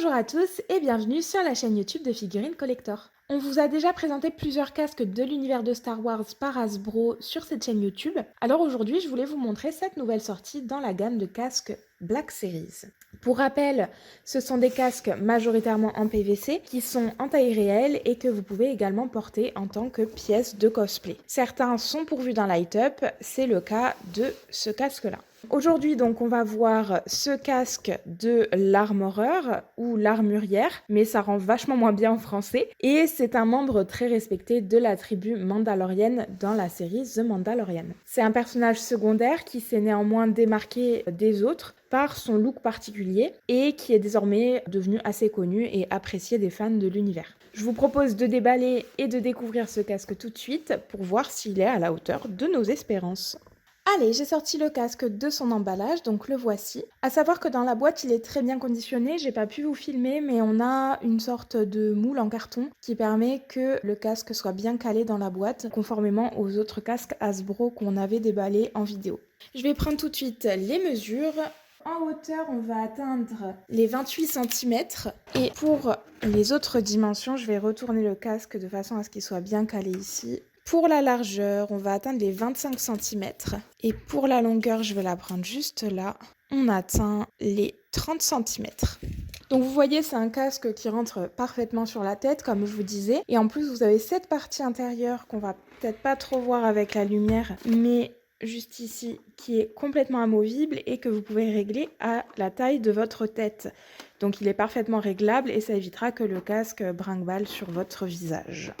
Bonjour à tous et bienvenue sur la chaîne YouTube de Figurines Collector. On vous a déjà présenté plusieurs casques de l'univers de Star Wars par Hasbro sur cette chaîne YouTube. Alors aujourd'hui, je voulais vous montrer cette nouvelle sortie dans la gamme de casques Black Series. Pour rappel, ce sont des casques majoritairement en PVC qui sont en taille réelle et que vous pouvez également porter en tant que pièce de cosplay. Certains sont pourvus d'un light-up, c'est le cas de ce casque-là. Aujourd'hui, donc, on va voir ce casque de l'armoreur ou l'armurière, mais ça rend vachement moins bien en français. Et c'est un membre très respecté de la tribu mandalorienne dans la série The Mandalorian. C'est un personnage secondaire qui s'est néanmoins démarqué des autres par son look particulier et qui est désormais devenu assez connu et apprécié des fans de l'univers. Je vous propose de déballer et de découvrir ce casque tout de suite pour voir s'il est à la hauteur de nos espérances. Allez, j'ai sorti le casque de son emballage, donc le voici. À savoir que dans la boîte, il est très bien conditionné, j'ai pas pu vous filmer, mais on a une sorte de moule en carton qui permet que le casque soit bien calé dans la boîte, conformément aux autres casques Hasbro qu'on avait déballés en vidéo. Je vais prendre tout de suite les mesures. En hauteur, on va atteindre les 28 cm. Et pour les autres dimensions, je vais retourner le casque de façon à ce qu'il soit bien calé ici. Pour la largeur, on va atteindre les 25 cm. Et pour la longueur, je vais la prendre juste là. On atteint les 30 cm. Donc vous voyez, c'est un casque qui rentre parfaitement sur la tête, comme je vous disais. Et en plus, vous avez cette partie intérieure qu'on va peut-être pas trop voir avec la lumière, mais juste ici, qui est complètement amovible et que vous pouvez régler à la taille de votre tête. Donc il est parfaitement réglable et ça évitera que le casque brinque-balle sur votre visage.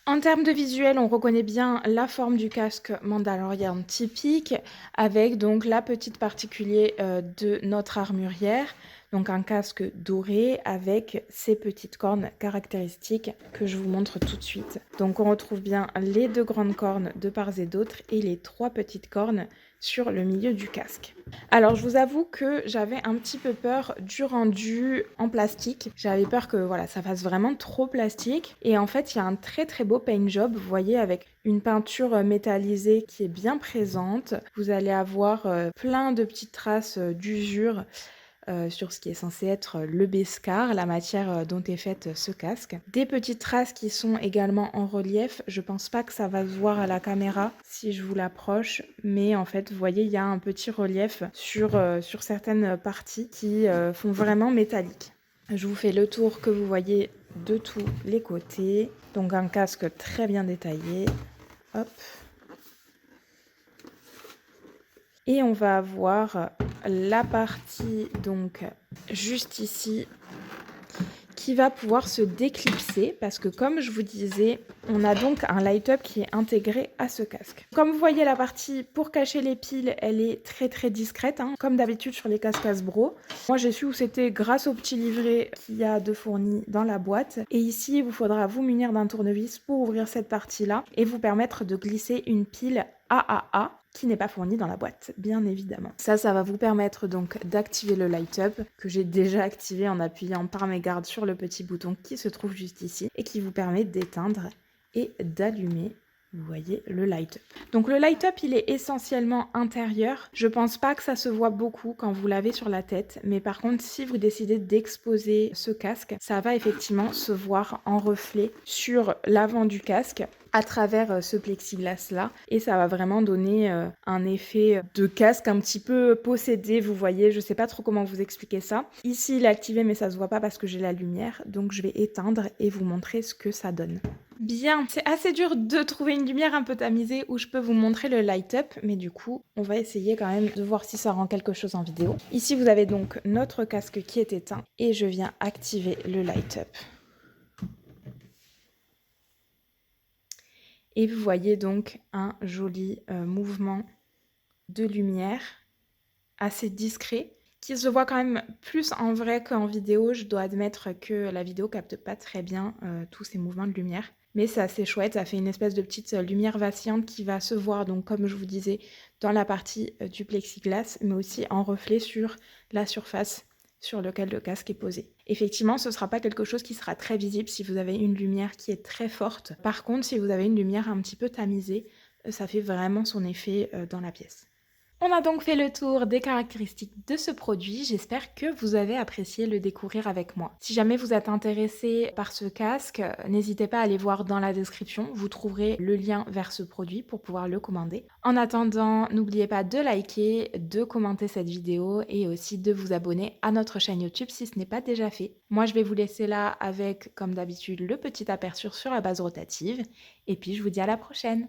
En termes de visuel, on reconnaît bien la forme du casque Mandalorian typique, avec donc la petite particulier de notre armurière, donc un casque doré avec ses petites cornes caractéristiques que je vous montre tout de suite. Donc on retrouve bien les deux grandes cornes de part et d'autre et les trois petites cornes sur le milieu du casque. Alors je vous avoue que j'avais un petit peu peur du rendu en plastique. J'avais peur que voilà, ça fasse vraiment trop plastique. Et en fait, il y a un très très beau paint job, vous voyez, avec une peinture métallisée qui est bien présente. Vous allez avoir plein de petites traces d'usure sur ce qui est censé être le Beskar, la matière dont est faite ce casque. Des petites traces qui sont également en relief. Je pense pas que ça va se voir à la caméra si je vous l'approche, mais en fait, vous voyez, il y a un petit relief sur certaines parties qui font vraiment métallique. Je vous fais le tour que vous voyez de tous les côtés. Donc un casque très bien détaillé. Hop. Et on va avoir la partie donc juste ici qui va pouvoir se déclipser parce que comme je vous disais, on a donc un light-up qui est intégré à ce casque. Comme vous voyez, la partie pour cacher les piles, elle est très très discrète, comme d'habitude sur les casques Hasbro. Moi j'ai su où c'était grâce au petit livret qu'il y a de fourni dans la boîte. Et ici, il vous faudra vous munir d'un tournevis pour ouvrir cette partie-là et vous permettre de glisser une pile AAA qui n'est pas fourni dans la boîte, bien évidemment. Ça va vous permettre donc d'activer le light-up que j'ai déjà activé en appuyant par mégarde sur le petit bouton qui se trouve juste ici et qui vous permet d'éteindre et d'allumer. Vous voyez le light-up. Donc le light-up, il est essentiellement intérieur. Je pense pas que ça se voit beaucoup quand vous l'avez sur la tête, mais par contre, si vous décidez d'exposer ce casque, ça va effectivement se voir en reflet sur l'avant du casque à travers ce plexiglas là et ça va vraiment donner un effet de casque un petit peu possédé, vous voyez, je sais pas trop comment vous expliquer ça. Ici il est activé mais ça se voit pas parce que j'ai la lumière, donc je vais éteindre et vous montrer ce que ça donne. Bien, c'est assez dur de trouver une lumière un peu tamisée où je peux vous montrer le light-up, mais du coup, on va essayer quand même de voir si ça rend quelque chose en vidéo. Ici, vous avez donc notre casque qui est éteint et je viens activer le light-up. Et vous voyez donc un joli mouvement de lumière assez discret qui se voit quand même plus en vrai qu'en vidéo. Je dois admettre que la vidéo capte pas très bien tous ces mouvements de lumière. Mais c'est assez chouette, ça fait une espèce de petite lumière vacillante qui va se voir, donc comme je vous disais, dans la partie du plexiglas, mais aussi en reflet sur la surface sur laquelle le casque est posé. Effectivement, ce ne sera pas quelque chose qui sera très visible si vous avez une lumière qui est très forte. Par contre, si vous avez une lumière un petit peu tamisée, ça fait vraiment son effet dans la pièce. On a donc fait le tour des caractéristiques de ce produit. J'espère que vous avez apprécié le découvrir avec moi. Si jamais vous êtes intéressé par ce casque, n'hésitez pas à aller voir dans la description. Vous trouverez le lien vers ce produit pour pouvoir le commander. En attendant, n'oubliez pas de liker, de commenter cette vidéo et aussi de vous abonner à notre chaîne YouTube si ce n'est pas déjà fait. Moi, je vais vous laisser là avec, comme d'habitude, le petit aperçu sur la base rotative. Et puis, je vous dis à la prochaine.